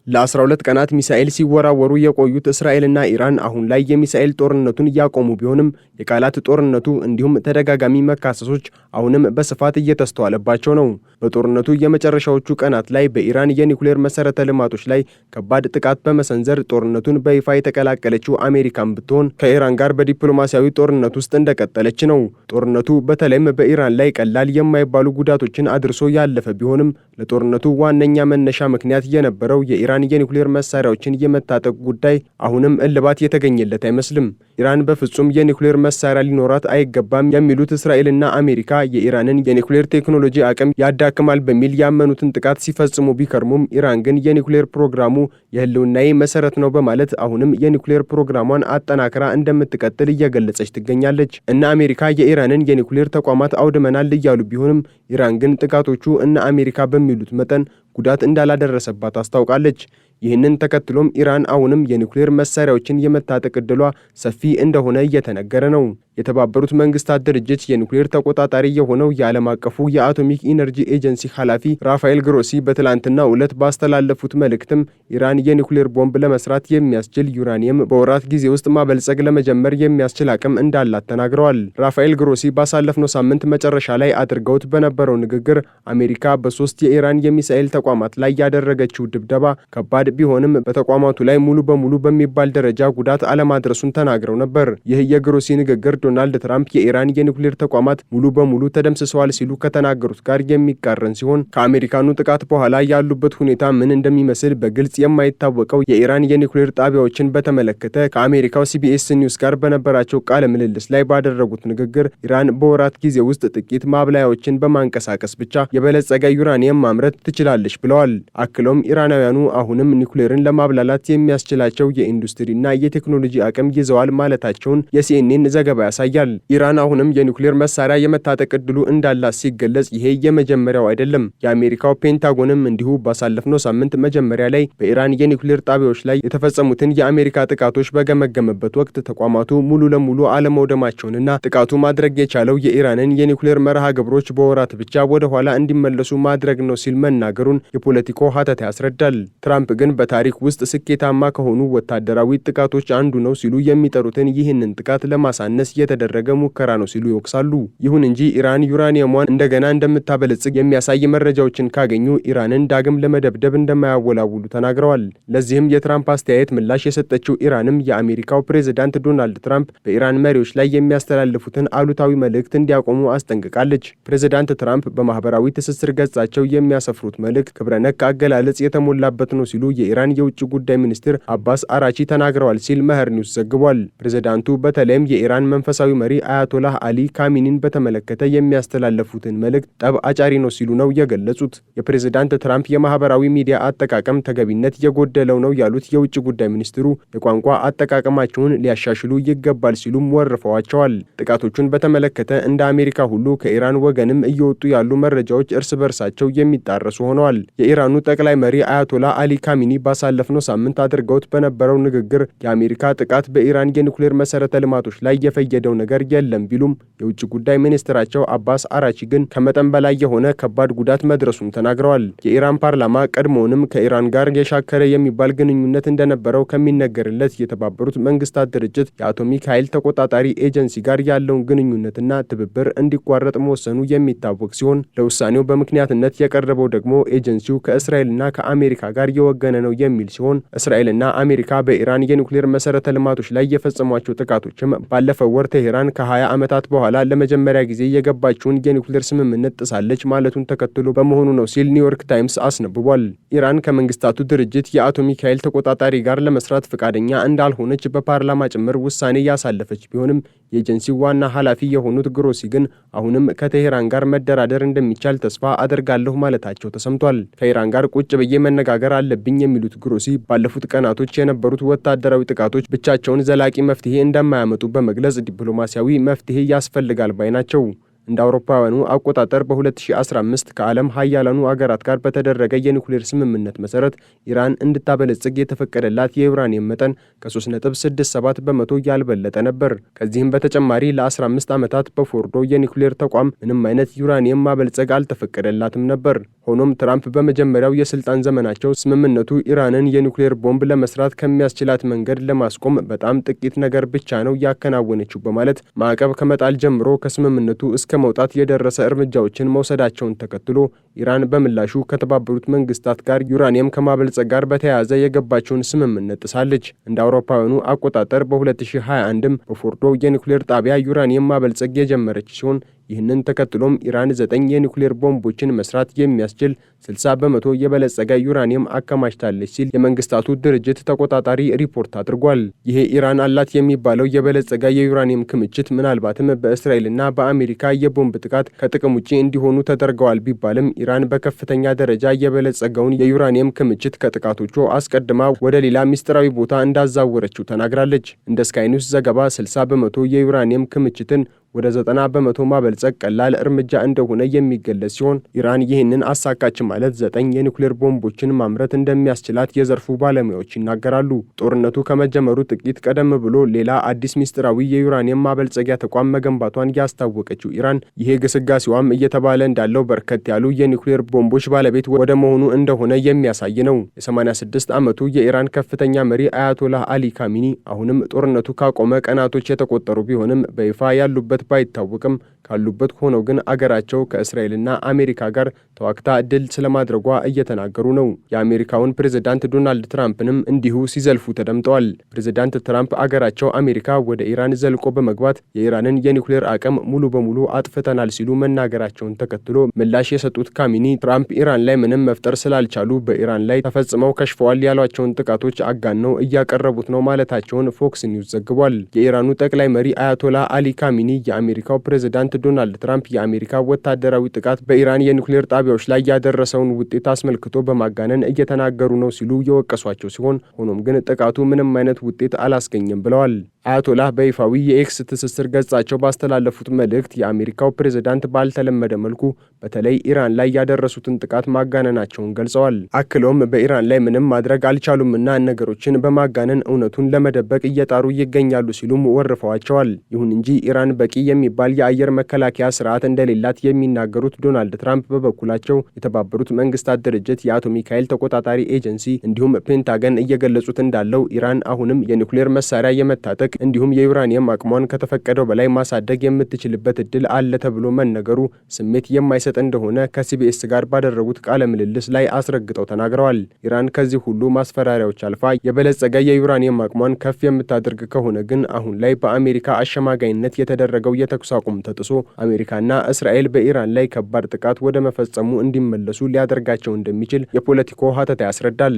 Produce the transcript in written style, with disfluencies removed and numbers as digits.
ለ12 ቀናት ሚሳኤል ሲወራወሩ የቆዩት እስራኤልና ኢራን አሁን ላይ የሚሳኤል ጦርነቱን ያቆሙ ቢሆንም የቃላት ጦርነቱ እንዲሁም ተደጋጋሚ መካሰሶች አሁንም በስፋት እየተስተዋለባቸው ነው። በጦርነቱ የመጨረሻዎቹ ቀናት ላይ በኢራን የኒውክሌር መሰረተ ልማቶች ላይ ከባድ ጥቃት በመሰንዘር ጦርነቱን በይፋ የተቀላቀለችው አሜሪካን ብትሆን ከኢራን ጋር በዲፕሎማሲያዊ ጦርነት ውስጥ እንደቀጠለች ነው። ጦርነቱ በተለይም በኢራን ላይ ቀላል የማይባሉ ጉዳቶችን አድርሶ ያለፈ ቢሆንም ለጦርነቱ ዋነኛ መነሻ ምክንያት የነበረው የኢራን የኒውክሌር መሳሪያዎችን የመታጠቅ ጉዳይ አሁንም እልባት የተገኘለት አይመስልም። ኢራን በፍጹም የኒውክሌር መሳሪያ ሊኖራት አይገባም የሚሉት እስራኤልና አሜሪካ የኢራንን የኒውክሌር ቴክኖሎጂ አቅም ያዳክማል በሚል ያመኑትን ጥቃት ሲፈጽሙ ቢከርሙም ኢራን ግን የኒውክሌር ፕሮግራሙ የህልውናዬ መሰረት ነው በማለት አሁንም የኒውክሌር ፕሮግራሟን አጠናክራ እንደምትቀጥል እየገለጸች ትገኛለች። እነ አሜሪካ የኢራንን የኒውክሌር ተቋማት አውድመናል እያሉ ቢሆንም ኢራን ግን ጥቃቶቹ እነ አሜሪካ በሚሉት መጠን ጉዳት እንዳላደረሰባት አስታውቃለች። ይህንን ተከትሎም ኢራን አሁንም የኒውክሌር መሳሪያዎችን የመታጠቅ ዕድሏ ሰፊ እንደሆነ እየተነገረ ነው። የተባበሩት መንግስታት ድርጅት የኒውክሌር ተቆጣጣሪ የሆነው የዓለም አቀፉ የአቶሚክ ኢነርጂ ኤጀንሲ ኃላፊ ራፋኤል ግሮሲ በትላንትናው ዕለት ባስተላለፉት መልእክትም ኢራን የኒውክሌር ቦምብ ለመስራት የሚያስችል ዩራኒየም በወራት ጊዜ ውስጥ ማበልጸግ ለመጀመር የሚያስችል አቅም እንዳላት ተናግረዋል። ራፋኤል ግሮሲ ባሳለፍነው ሳምንት መጨረሻ ላይ አድርገውት በነበረው ንግግር አሜሪካ በሶስት የኢራን የሚሳኤል ተቋማት ላይ ያደረገችው ድብደባ ከባድ ቢሆንም በተቋማቱ ላይ ሙሉ በሙሉ በሚባል ደረጃ ጉዳት አለማድረሱን ተናግረው ነበር። ይህ የግሮሲ ንግግር ዶናልድ ትራምፕ የኢራን የኒውክሌር ተቋማት ሙሉ በሙሉ ተደምስሰዋል ሲሉ ከተናገሩት ጋር የሚቃረን ሲሆን ከአሜሪካኑ ጥቃት በኋላ ያሉበት ሁኔታ ምን እንደሚመስል በግልጽ የማይታወቀው የኢራን የኒውክሌር ጣቢያዎችን በተመለከተ ከአሜሪካው ሲቢኤስ ኒውስ ጋር በነበራቸው ቃለ ምልልስ ላይ ባደረጉት ንግግር ኢራን በወራት ጊዜ ውስጥ ጥቂት ማብላያዎችን በማንቀሳቀስ ብቻ የበለጸገ ዩራኒየም ማምረት ትችላለች ብለዋል። አክለውም ኢራናውያኑ አሁንም ኒውክሌርን ለማብላላት የሚያስችላቸው የኢንዱስትሪና የቴክኖሎጂ አቅም ይዘዋል ማለታቸውን የሲኤንኤን ዘገባ ያሳያል። ኢራን አሁንም የኒውክሌር መሳሪያ የመታጠቅ ዕድሉ እንዳላት ሲገለጽ ይሄ የመጀመሪያው አይደለም። የአሜሪካው ፔንታጎንም እንዲሁ ባሳለፍነው ሳምንት መጀመሪያ ላይ በኢራን የኒውክሌር ጣቢያዎች ላይ የተፈጸሙትን የአሜሪካ ጥቃቶች በገመገመበት ወቅት ተቋማቱ ሙሉ ለሙሉ አለመውደማቸውንና ጥቃቱ ማድረግ የቻለው የኢራንን የኒውክሌር መርሃ ግብሮች በወራት ብቻ ወደ ኋላ እንዲመለሱ ማድረግ ነው ሲል መናገሩን የፖለቲኮ ሀተታ ያስረዳል። ትራምፕ ግን በታሪክ ውስጥ ስኬታማ ከሆኑ ወታደራዊ ጥቃቶች አንዱ ነው ሲሉ የሚጠሩትን ይህንን ጥቃት ለማሳነስ የተደረገ ሙከራ ነው ሲሉ ይወቅሳሉ። ይሁን እንጂ ኢራን ዩራኒየሟን እንደገና እንደምታበለጽግ የሚያሳይ መረጃዎችን ካገኙ ኢራንን ዳግም ለመደብደብ እንደማያወላውሉ ተናግረዋል። ለዚህም የትራምፕ አስተያየት ምላሽ የሰጠችው ኢራንም የአሜሪካው ፕሬዝዳንት ዶናልድ ትራምፕ በኢራን መሪዎች ላይ የሚያስተላልፉትን አሉታዊ መልእክት እንዲያቆሙ አስጠንቅቃለች። ፕሬዝዳንት ትራምፕ በማህበራዊ ትስስር ገጻቸው የሚያሰፍሩት መልእክት ክብረ ነክ አገላለጽ የተሞላበት ነው ሲሉ የኢራን የውጭ ጉዳይ ሚኒስትር አባስ አራቺ ተናግረዋል ሲል መህር ኒውስ ዘግቧል። ፕሬዝዳንቱ በተለይም የኢራን መንፈሳዊ መሪ አያቶላህ አሊ ካሚኒን በተመለከተ የሚያስተላልፉትን መልእክት ጠብ አጫሪ ነው ሲሉ ነው የገለጹት። የፕሬዝዳንት ትራምፕ የማህበራዊ ሚዲያ አጠቃቀም ተገቢነት የጎደለው ነው ያሉት የውጭ ጉዳይ ሚኒስትሩ የቋንቋ አጠቃቀማቸውን ሊያሻሽሉ ይገባል ሲሉም ወርፈዋቸዋል። ጥቃቶቹን በተመለከተ እንደ አሜሪካ ሁሉ ከኢራን ወገንም እየወጡ ያሉ መረጃዎች እርስ በርሳቸው የሚጣረሱ ሆነዋል። የኢራኑ ጠቅላይ መሪ አያቶላህ አሊ ካሚኒ ባሳለፍነው ሳምንት አድርገውት በነበረው ንግግር የአሜሪካ ጥቃት በኢራን የኒውክሌር መሰረተ ልማቶች ላይ የፈየደው ነገር የለም ቢሉም የውጭ ጉዳይ ሚኒስትራቸው አባስ አራቺ ግን ከመጠን በላይ የሆነ ከባድ ጉዳት መድረሱን ተናግረዋል። የኢራን ፓርላማ ቀድሞውንም ከኢራን ጋር የሻከረ የሚባል ግንኙነት እንደነበረው ከሚነገርለት የተባበሩት መንግስታት ድርጅት የአቶሚክ ኃይል ተቆጣጣሪ ኤጀንሲ ጋር ያለውን ግንኙነትና ትብብር እንዲቋረጥ መወሰኑ የሚታወቅ ሲሆን ለውሳኔው በምክንያትነት የቀረበው ደግሞ ኤጀንሲው ከእስራኤልና ከአሜሪካ ጋር የወገነ ነው የሚል ሲሆን እስራኤልና አሜሪካ በኢራን የኒውክሌር መሰረተ ልማቶች ላይ የፈጸሟቸው ጥቃቶችም ባለፈው ወር ቴህራን ከ20 ዓመታት በኋላ ለመጀመሪያ ጊዜ የገባችውን የኒውክሌር ስምምነት ጥሳለች ማለቱን ተከትሎ በመሆኑ ነው ሲል ኒውዮርክ ታይምስ አስነብቧል። ኢራን ከመንግስታቱ ድርጅት የአቶሚክ ኃይል ተቆጣጣሪ ጋር ለመስራት ፈቃደኛ እንዳልሆነች በፓርላማ ጭምር ውሳኔ ያሳለፈች ቢሆንም የኤጀንሲው ዋና ኃላፊ የሆኑት ግሮሲ ግን አሁንም ከቴህራን ጋር መደራደር እንደሚቻል ተስፋ አደርጋለሁ ማለታቸው ተሰምቷል። ከኢራን ጋር ቁጭ ብዬ መነጋገር አለብኝ የሚሉት ግሮሲ ባለፉት ቀናቶች የነበሩት ወታደራዊ ጥቃቶች ብቻቸውን ዘላቂ መፍትሄ እንደማያመጡ በመግለጽ ዲፕሎማሲያዊ መፍትሄ ያስፈልጋል ባይ ናቸው። እንደ አውሮፓውያኑ አቆጣጠር በ2015 ከዓለም ሀያላኑ አገራት ጋር በተደረገ የኒውክሌር ስምምነት መሰረት ኢራን እንድታበለጽግ የተፈቀደላት የዩራኒየም መጠን ከ3.67 በመቶ ያልበለጠ ነበር። ከዚህም በተጨማሪ ለ15 ዓመታት በፎርዶ የኒውክሌር ተቋም ምንም አይነት ዩራኒየም ማበልጸግ አልተፈቀደላትም ነበር። ሆኖም ትራምፕ በመጀመሪያው የስልጣን ዘመናቸው ስምምነቱ ኢራንን የኒውክሌር ቦምብ ለመስራት ከሚያስችላት መንገድ ለማስቆም በጣም ጥቂት ነገር ብቻ ነው ያከናወነችው በማለት ማዕቀብ ከመጣል ጀምሮ ከስምምነቱ እስከ መውጣት የደረሰ እርምጃዎችን መውሰዳቸውን ተከትሎ ኢራን በምላሹ ከተባበሩት መንግስታት ጋር ዩራኒየም ከማበልጸግ ጋር በተያያዘ የገባቸውን ስምምነት ጥሳለች። እንደ አውሮፓውያኑ አቆጣጠር በ2021ም በፎርዶ የኒውክሌር ጣቢያ ዩራኒየም ማበልጸግ የጀመረች ሲሆን ይህንን ተከትሎም ኢራን 9 የኒውክሌር ቦምቦችን መስራት የሚያስችል 60 በመቶ የበለጸገ ዩራኒየም አከማችታለች ሲል የመንግስታቱ ድርጅት ተቆጣጣሪ ሪፖርት አድርጓል። ይሄ ኢራን አላት የሚባለው የበለጸገ የዩራኒየም ክምችት ምናልባትም በእስራኤልና በአሜሪካ የቦምብ ጥቃት ከጥቅም ውጪ እንዲሆኑ ተደርገዋል ቢባልም ኢራን በከፍተኛ ደረጃ የበለጸገውን የዩራኒየም ክምችት ከጥቃቶቹ አስቀድማ ወደ ሌላ ሚስጥራዊ ቦታ እንዳዛወረችው ተናግራለች። እንደ ስካይ ኒውስ ዘገባ 60 በመቶ የዩራኒየም ክምችትን ወደ 90 በመቶ ማበልጸግ ቀላል እርምጃ እንደሆነ የሚገለጽ ሲሆን ኢራን ይህንን አሳካች ማለት 9 የኒውክሌር ቦምቦችን ማምረት እንደሚያስችላት የዘርፉ ባለሙያዎች ይናገራሉ። ጦርነቱ ከመጀመሩ ጥቂት ቀደም ብሎ ሌላ አዲስ ሚስጥራዊ የዩራኒየም ማበልጸጊያ ተቋም መገንባቷን ያስታወቀችው ኢራን ይሄ ግስጋሴዋም እየተባለ እንዳለው በርከት ያሉ የኒውክሌር ቦምቦች ባለቤት ወደ መሆኑ እንደሆነ የሚያሳይ ነው። የ86 ዓመቱ የኢራን ከፍተኛ መሪ አያቶላህ አሊ ካሚኒ አሁንም ጦርነቱ ካቆመ ቀናቶች የተቆጠሩ ቢሆንም በይፋ ያሉበት ባይታወቅም ካሉበት ሆነው ግን አገራቸው ከእስራኤልና አሜሪካ ጋር ተዋክታ ድል ስለማድረጓ እየተናገሩ ነው። የአሜሪካውን ፕሬዝዳንት ዶናልድ ትራምፕንም እንዲሁ ሲዘልፉ ተደምጠዋል። ፕሬዝዳንት ትራምፕ አገራቸው አሜሪካ ወደ ኢራን ዘልቆ በመግባት የኢራንን የኒውክሌር አቅም ሙሉ በሙሉ አጥፍተናል ሲሉ መናገራቸውን ተከትሎ ምላሽ የሰጡት ካሚኒ ትራምፕ ኢራን ላይ ምንም መፍጠር ስላልቻሉ በኢራን ላይ ተፈጽመው ከሽፈዋል ያሏቸውን ጥቃቶች አጋነው እያቀረቡት ነው ማለታቸውን ፎክስ ኒውስ ዘግቧል። የኢራኑ ጠቅላይ መሪ አያቶላ አሊ ካሚኒ የአሜሪካው ፕሬዝዳንት ዶናልድ ትራምፕ የአሜሪካ ወታደራዊ ጥቃት በኢራን የኒውክሌር ጣቢያዎች ላይ ያደረሰውን ውጤት አስመልክቶ በማጋነን እየተናገሩ ነው ሲሉ የወቀሷቸው ሲሆን ሆኖም ግን ጥቃቱ ምንም አይነት ውጤት አላስገኘም ብለዋል። አያቶላህ በይፋዊ የኤክስ ትስስር ገጻቸው ባስተላለፉት መልእክት የአሜሪካው ፕሬዝዳንት ባልተለመደ መልኩ በተለይ ኢራን ላይ ያደረሱትን ጥቃት ማጋነናቸውን ገልጸዋል። አክለውም በኢራን ላይ ምንም ማድረግ አልቻሉምና ነገሮችን በማጋነን እውነቱን ለመደበቅ እየጣሩ ይገኛሉ ሲሉም ወርፈዋቸዋል። ይሁን እንጂ ኢራን በቂ የሚባል የአየር መከላከያ ስርዓት እንደሌላት የሚናገሩት ዶናልድ ትራምፕ በበኩላቸው የተባበሩት መንግስታት ድርጅት የአቶሚክ ኃይል ተቆጣጣሪ ኤጀንሲ እንዲሁም ፔንታገን እየገለጹት እንዳለው ኢራን አሁንም የኒውክሌር መሳሪያ የመታጠቅ እንዲሁም የዩራኒየም አቅሟን ከተፈቀደው በላይ ማሳደግ የምትችልበት እድል አለ ተብሎ መነገሩ ስሜት የማይሰጥ እንደሆነ ከሲቢኤስ ጋር ባደረጉት ቃለ ምልልስ ላይ አስረግጠው ተናግረዋል። ኢራን ከዚህ ሁሉ ማስፈራሪያዎች አልፋ የበለጸገ የዩራኒየም አቅሟን ከፍ የምታደርግ ከሆነ ግን አሁን ላይ በአሜሪካ አሸማጋይነት የተደረገው የተኩስ አቁም ተጥሶ አሜሪካና እስራኤል በኢራን ላይ ከባድ ጥቃት ወደ መፈጸሙ እንዲመለሱ ሊያደርጋቸው እንደሚችል የፖለቲኮ ሀተታ ያስረዳል።